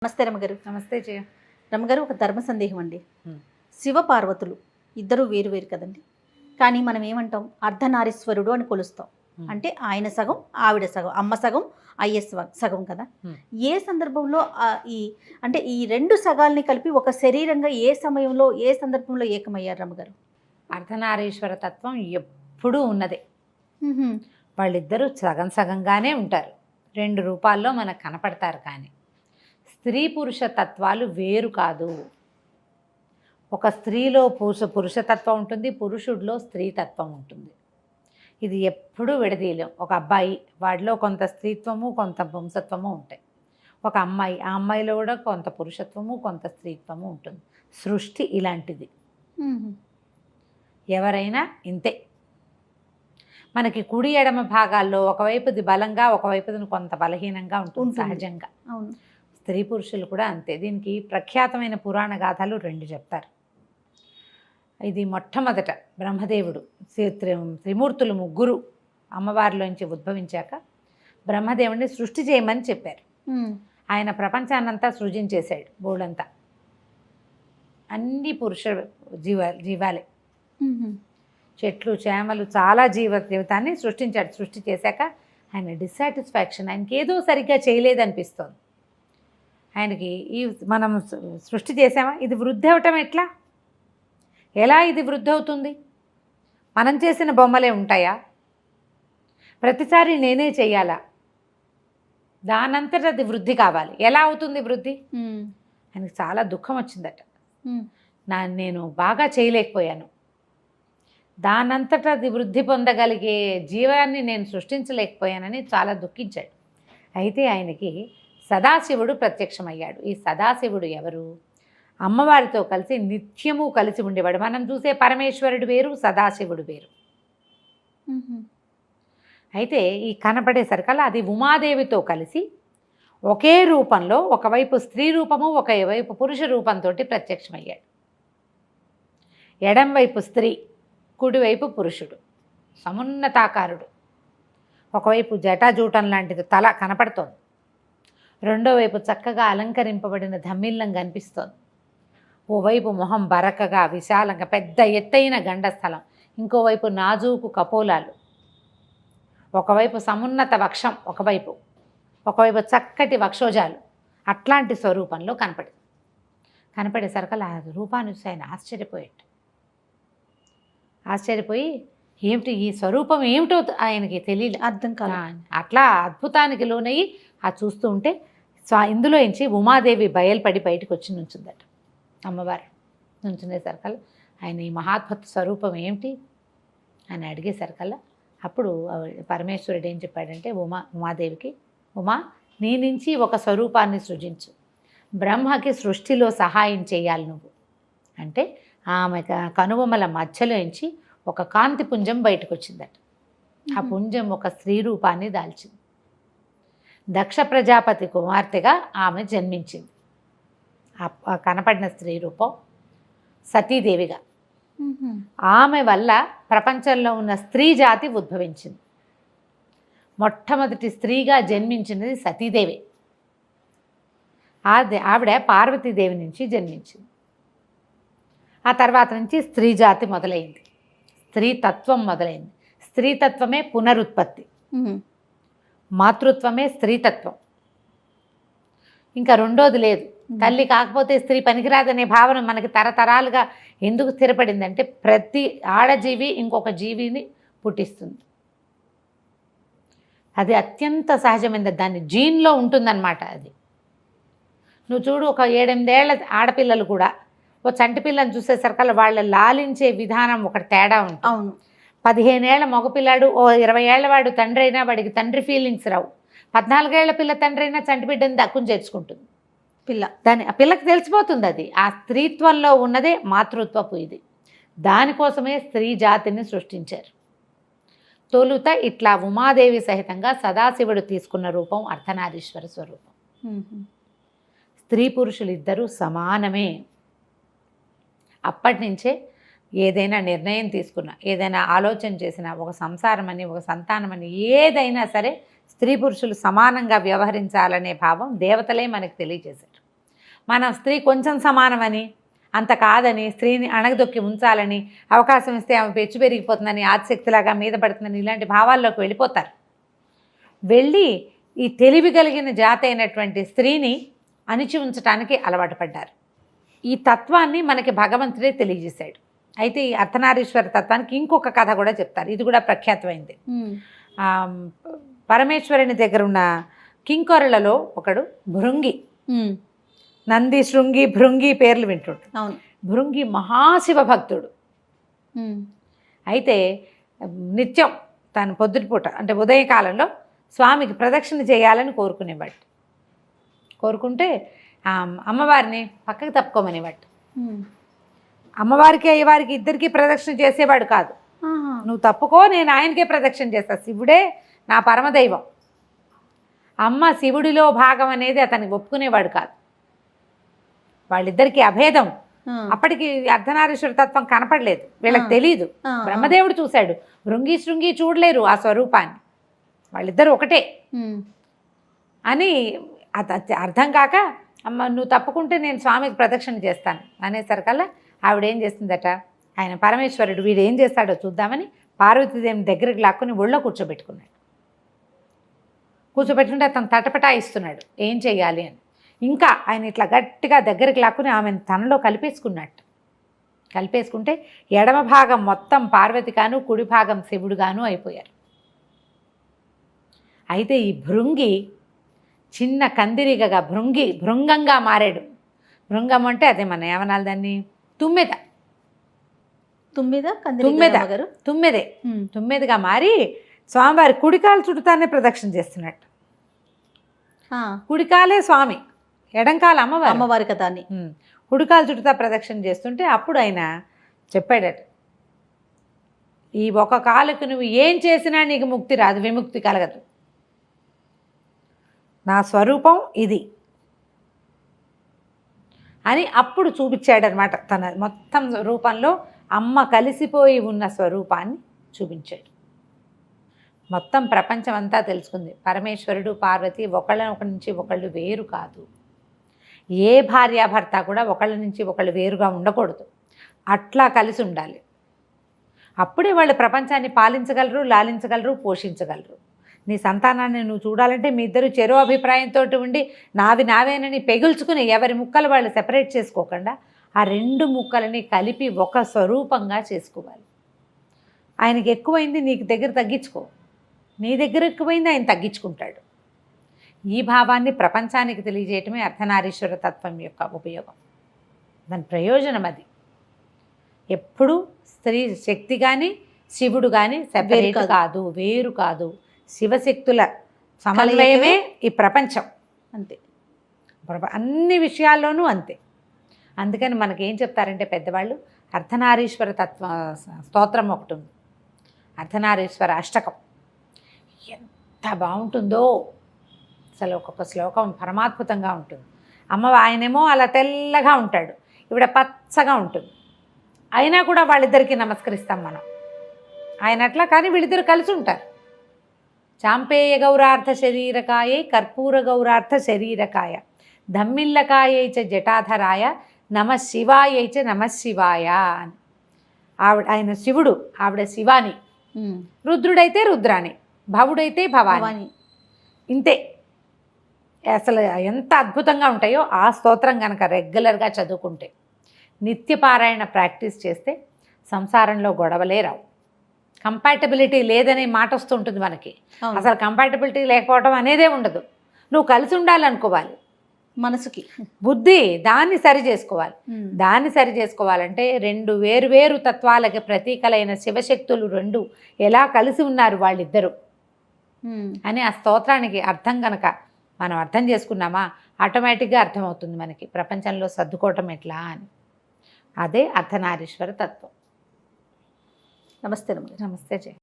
నమస్తే రమగారు. నమస్తే జయ. రమగారు, ఒక ధర్మ సందేహం అండి. హ్మ్. శివ పార్వతులు ఇద్దరు వేరు వేరు కదండి. కానీ మనం ఏమంటాం, అర్ధనారీశ్వరుడు అని కొలుస్తాం. అంటే ఆయన సగం, ఆవిడ సగం, అమ్మ సగం, ఐఎస్ సగం కదా. ఏ సందర్భంలో ఈ అంటే ఈ రెండు సగాల్ని కలిపి ఒక శరీరంగా ఏ సమయంలో ఏ సందర్భంలో ఏకమయ్యారు రమగారు? అర్ధనారీశ్వర తత్వం ఎప్పుడూ ఉన్నదే. వాళ్ళిద్దరూ సగం సగంగానే ఉంటారు, రెండు రూపాల్లో మనకు కనపడతారు. కానీ స్త్రీ పురుష తత్వాలు వేరు కాదు. ఒక స్త్రీలో పురుషతత్వం ఉంటుంది, పురుషుడిలో స్త్రీతత్వం ఉంటుంది. ఇది ఎప్పుడూ విడదీయలేం. ఒక అబ్బాయి, వాడిలో కొంత స్త్రీత్వము కొంత పుంసత్వము ఉంటాయి. ఒక అమ్మాయి, ఆ అమ్మాయిలో కూడా కొంత పురుషత్వము కొంత స్త్రీత్వము ఉంటుంది. సృష్టి ఇలాంటిది. ఎవరైనా ఇంతే. మనకి కుడి ఎడమ భాగాల్లో ఒకవైపుది బలంగా ఒకవైపుది కొంత బలహీనంగా ఉంటుంది సహజంగా. అవును. స్త్రీ పురుషులు కూడా అంతే. దీనికి ప్రఖ్యాతమైన పురాణ గాథలు రెండు చెప్తారు. ఇది మొట్టమొదట బ్రహ్మదేవుడు త్రిమూర్తులు ముగ్గురు అమ్మవారిలోంచి ఉద్భవించాక బ్రహ్మదేవుడిని సృష్టి చేయమని చెప్పారు. ఆయన ప్రపంచాన్నంతా సృజించేశాడు. బోర్డంతా అన్ని పురుష జీవాలే, చెట్లు చేమలు చాలా జీవితాన్ని సృష్టించాడు. సృష్టి చేశాక ఆయన డిస్సాటిస్ఫాక్షన్, ఆయనకి ఏదో సరిగ్గా చేయలేదనిపిస్తోంది. ఆయనకి ఈ మనం సృష్టి చేసామా, ఇది వృద్ధి అవటం ఎట్లా, ఎలా ఇది వృద్ధి అవుతుంది? మనం చేసిన బొమ్మలే ఉంటాయా? ప్రతిసారి నేనే చెయ్యాలా? దానంతట అది వృద్ధి కావాలి. ఎలా అవుతుంది వృద్ధి? ఆయనకి చాలా దుఃఖం వచ్చిందట. నేను బాగా చేయలేకపోయాను, దానంతట అది వృద్ధి పొందగలిగే జీవాన్ని నేను సృష్టించలేకపోయానని చాలా దుఃఖించాడు. అయితే ఆయనకి సదాశివుడు ప్రత్యక్షమయ్యాడు. ఈ సదాశివుడు ఎవరు? అమ్మవారితో కలిసి నిత్యము కలిసి ఉండేవాడు. మనం చూసే పరమేశ్వరుడు వేరు, సదాశివుడు వేరు. అయితే ఈ కనపడేసరికల్లా అది ఉమాదేవితో కలిసి ఒకే రూపంలో, ఒకవైపు స్త్రీ రూపము ఒకవైపు పురుష రూపంతో ప్రత్యక్షమయ్యాడు. ఎడంవైపు స్త్రీ, కుడివైపు పురుషుడు, సమున్నతాకారుడు. ఒకవైపు జటాజూటం లాంటిది తల కనపడుతోంది, రెండో వైపు చక్కగా అలంకరింపబడిన ధమ్మిల్లం కనిపిస్తోంది. ఓవైపు మొహం బరకగా విశాలంగా పెద్ద ఎత్తైన గండస్థలం, ఇంకోవైపు నాజూకు కపోలాలు, ఒకవైపు సమున్నత వక్షం, ఒకవైపు చక్కటి వక్షోజాలు. అట్లాంటి స్వరూపంలో కనపడేసరికల్లా ఆ రూపాన్ని చూసి ఆయన ఆశ్చర్యపోయి ఏమిటి ఈ స్వరూపం ఏమిటో ఆయనకి తెలియదు, అర్థం కాదు. అట్లా అద్భుతానికి లోనయ్యి ఆ చూస్తూ ఉంటే ఇందులో నుంచి ఉమాదేవి బయలుపడి బయటకు వచ్చి నుంచుందట. అమ్మవారు నుంచునేసరికల్లా ఆయన ఈ మహాద్భుత స్వరూపం ఏమిటి అని అడిగేసరికల్లా అప్పుడు పరమేశ్వరుడు ఏం చెప్పాడంటే ఉమాదేవికి, ఉమా, నీ నుంచి ఒక స్వరూపాన్ని సృజించు, బ్రహ్మకి సృష్టిలో సహాయం చేయాలి నువ్వు అంటే ఆమె కనుబొమ్మల మధ్యలో నుంచి ఒక కాంతి పుంజం బయటకు వచ్చిందట. ఆ పుంజం ఒక స్త్రీ రూపాన్ని దాల్చింది. దక్ష ప్రజాపతి కుమార్తెగా ఆమె జన్మించింది. ఆ కనపడిన స్త్రీ రూపం సతీదేవిగా. ఆమె వల్ల ప్రపంచంలో ఉన్న స్త్రీ జాతి ఉద్భవించింది. మొట్టమొదటి స్త్రీగా జన్మించినది సతీదేవి. ఆవిడ పార్వతీదేవి నుంచి జన్మించింది. ఆ తర్వాత నుంచి స్త్రీ జాతి మొదలైంది, స్త్రీతత్వం మొదలైంది. స్త్రీతత్వమే పునరుత్పత్తి, మాతృత్వమే స్త్రీతత్వం. ఇంకా రెండోది లేదు. తల్లి కాకపోతే స్త్రీ పనికిరాదనే భావన మనకి తరతరాలుగా ఎందుకు స్థిరపడిందంటే ప్రతి ఆడజీవి ఇంకొక జీవిని పుట్టిస్తుంది. అది అత్యంత సహజమైనది, దాని జీన్లో ఉంటుందన్నమాట. అది నువ్వు చూడు, ఒక 7-8 ఏళ్ల ఆడపిల్లలు కూడా ఓ చంటి పిల్లని చూసేసరికల్లా వాళ్ళ లాలించే విధానం ఒకటి తేడా ఉంటుంది. అవును. 15 ఏళ్ల మగపిల్లాడు ఓ 20 ఏళ్ల వాడు తండ్రి అయినా వాడికి తండ్రి ఫీలింగ్స్ రావు. 14 ఏళ్ల పిల్ల తండ్రి అయినా చంటి బిడ్డని దక్కుని చేర్చుకుంటుంది ఆ పిల్లకి తెలిసిపోతుంది. అది ఆ స్త్రీత్వంలో ఉన్నదే మాతృత్వపు ఇది. దానికోసమే స్త్రీ జాతిని సృష్టించారు. తొలుత ఇట్లా ఉమాదేవి సహితంగా సదాశివుడు తీసుకున్న రూపం అర్ధనారీశ్వర స్వరూపం. స్త్రీ పురుషులు ఇద్దరూ సమానమే. అప్పటి నుంచే ఏదైనా నిర్ణయం తీసుకున్నా, ఏదైనా ఆలోచన చేసినా, ఒక సంసారం అని ఒక సంతానం అని ఏదైనా సరే స్త్రీ పురుషులు సమానంగా వ్యవహరించాలనే భావం దేవతలే మనకు తెలియజేశారు. మనం స్త్రీ కొంచెం సమానమని, అంత కాదని, స్త్రీని అణగదొక్కి ఉంచాలని, అవకాశం ఇస్తే ఆమె పెచ్చు పెరిగిపోతుందని, ఆదిశక్తిలాగా మీద పడుతుందని, ఇలాంటి భావాల్లోకి వెళ్ళిపోతారు. వెళ్ళి ఈ తెలివి కలిగిన జాతి అయినటువంటి స్త్రీని అణిచి ఉంచడానికి అలవాటు పడ్డారు. ఈ తత్వాన్ని మనకి భగవంతుడే తెలియజేశాడు. అయితే ఈ అర్ధనారీశ్వర తత్వానికి ఇంకొక కథ కూడా చెప్తారు. ఇది కూడా ప్రఖ్యాతమైంది. పరమేశ్వరుని దగ్గర ఉన్న కింకొరలలో ఒకడు భృంగి. నంది, శృంగి, భృంగి పేర్లు వింటుంటాడు. అవును. భృంగి మహాశివ భక్తుడు. అయితే నిత్యం తను పొద్దుటిపూట అంటే ఉదయకాలంలో స్వామికి ప్రదక్షిణ చేయాలని కోరుకునేవాడు. కోరుకుంటే అమ్మవారిని పక్కకి తప్పుకోమనేవాడు. అమ్మవారికి అయ్యవారికి ఇద్దరికి ప్రదక్షిణ చేసేవాడు కాదు. నువ్వు తప్పుకో, నేను ఆయనకే ప్రదక్షిణ చేస్తా, శివుడే నా పరమదైవం. అమ్మ శివుడిలో భాగం అనేది అతనికి ఒప్పుకునేవాడు కాదు. వాళ్ళిద్దరికీ అభేదం. అప్పటికి అర్ధనారీశ్వర తత్వం కనపడలేదు, వీళ్ళకి తెలీదు. బ్రహ్మదేవుడు చూశాడు, భృంగి శృంగి చూడలేరు ఆ స్వరూపాన్ని, వాళ్ళిద్దరూ ఒకటే అని అర్థం కాక, అమ్మ నువ్వు తప్పుకుంటే నేను స్వామికి ప్రదక్షిణ చేస్తాను అనేసరికల్లా ఆవిడేం చేస్తుందట, ఆయన పరమేశ్వరుడు వీడు ఏం చేస్తాడో చూద్దామని పార్వతీదేవిని దగ్గరికి లాక్కుని ఒళ్ళో కూర్చోబెట్టుకున్నాడు. కూర్చోబెట్టుకుంటే అతను తటపటాయిస్తున్నాడు ఏం చెయ్యాలి అని. ఇంకా ఆయన ఇట్లా గట్టిగా దగ్గరికి లాక్కుని ఆమెను తనలో కలిపేసుకున్నట్టు. కలిపేసుకుంటే ఎడమ భాగం మొత్తం పార్వతిగాను, కుడి భాగం శివుడుగాను అయిపోయారు. అయితే ఈ భృంగి చిన్న కందిరిగగా భృంగంగా మారాడు. భృంగం అంటే అదే మన ఏమనాలి దాన్ని, తుమ్మెదగా మారి స్వామివారి కుడికాలు చుట్టుతానే ప్రదక్షిణ చేస్తున్నట్టు. కుడికాలే స్వామి, ఎడంకాలు అమ్మవారి కదా అని కుడికాలు చుట్టుతా ప్రదక్షిణ చేస్తుంటే అప్పుడు ఆయన చెప్పాడట, ఈ ఒక కాలుకు నువ్వు ఏం చేసినా నీకు ముక్తి రాదు, విముక్తి కలగదు. నా స్వరూపం ఇది అని అప్పుడు చూపించాడనమాట. తన మొత్తం రూపంలో అమ్మ కలిసిపోయి ఉన్న స్వరూపాన్ని చూపించాడు. మొత్తం ప్రపంచం అంతా తెలుసుకుంది పరమేశ్వరుడు పార్వతి ఒకళ్ళ నుంచి ఒకళ్ళు వేరు కాదు. ఏ భార్యాభర్త కూడా ఒకళ్ళ నుంచి ఒకళ్ళు వేరుగా ఉండకూడదు, అట్లా కలిసి ఉండాలి. అప్పుడే వాళ్ళు ప్రపంచాన్ని పాలించగలరు, లాలించగలరు, పోషించగలరు. నీ సంతానాన్ని నువ్వు చూడాలంటే మీ ఇద్దరు చెరో అభిప్రాయంతో ఉండి నావేనని పెగుల్చుకుని ఎవరి ముక్కలు వాళ్ళు సెపరేట్ చేసుకోకుండా ఆ రెండు ముక్కలని కలిపి ఒక స్వరూపంగా చేసుకోవాలి. ఆయనకి ఎక్కువైంది నీకు దగ్గర తగ్గించుకో, నీ దగ్గర ఎక్కువైంది ఆయన తగ్గించుకుంటాడు. ఈ భావాన్ని ప్రపంచానికి తెలియజేయటమే అర్ధనారీశ్వర తత్వం యొక్క ఉపయోగం, దాని ప్రయోజనం అది. ఎప్పుడు స్త్రీ శక్తి కానీ శివుడు కానీ సెపరేట్ కాదు, వేరు కాదు. శివశక్తుల సమన్వయమే ఈ ప్రపంచం, అంతే. అన్ని విషయాల్లోనూ అంతే. అందుకని మనకేం చెప్తారంటే పెద్దవాళ్ళు, అర్ధనారీశ్వర స్తోత్రం ఒకటి ఉంది, అర్ధనారీశ్వర అష్టకం. ఎంత బాగుంటుందో అసలు, ఒక్కొక్క శ్లోకం పరమాద్భుతంగా ఉంటుంది. ఆయనేమో అలా తెల్లగా ఉంటాడు, ఈవిడ పచ్చగా ఉంటుంది. అయినా కూడా వాళ్ళిద్దరికీ నమస్కరిస్తాం మనం. ఆయన అట్లా, కానీ వీళ్ళిద్దరు కలిసి ఉంటారు. చాంపేయ గౌరార్థ శరీరకాయ, కర్పూర గౌరార్థ శరీరకాయ, ధమ్మిల్లకాయ చ జటాధరాయ, నమ శివాయ చ నమ శివాయ అని. ఆయన శివుడు, ఆవిడ శివాని. రుద్రుడైతే రుద్రాని, భవుడైతే భవాని. ఇంతే. అసలు ఎంత అద్భుతంగా ఉంటాయో ఆ స్తోత్రం కనుక రెగ్యులర్గా చదువుకుంటే, నిత్యపారాయణ ప్రాక్టీస్ చేస్తే సంసారంలో గొడవలే రావు. కంపాటబిలిటీ లేదనే మాట వస్తుంటుంది మనకి. అసలు కంపాటబిలిటీ లేకపోవడం అనేదే ఉండదు. నువ్వు కలిసి ఉండాలనుకోవాలి, మనసుకి బుద్ధి దాన్ని సరి చేసుకోవాలి. దాన్ని సరి చేసుకోవాలంటే రెండు వేరు తత్వాలకి ప్రతీకలైన శివశక్తులు రెండు ఎలా కలిసి ఉన్నారు వాళ్ళిద్దరూ అని ఆ స్తోత్రానికి అర్థం కనుక మనం అర్థం చేసుకున్నామా, ఆటోమేటిక్గా అర్థమవుతుంది మనకి ప్రపంచంలో సర్దుకోవటం ఎట్లా అని. అదే అర్ధనారీశ్వర తత్వం. నమస్తే. నమస్తే జయ.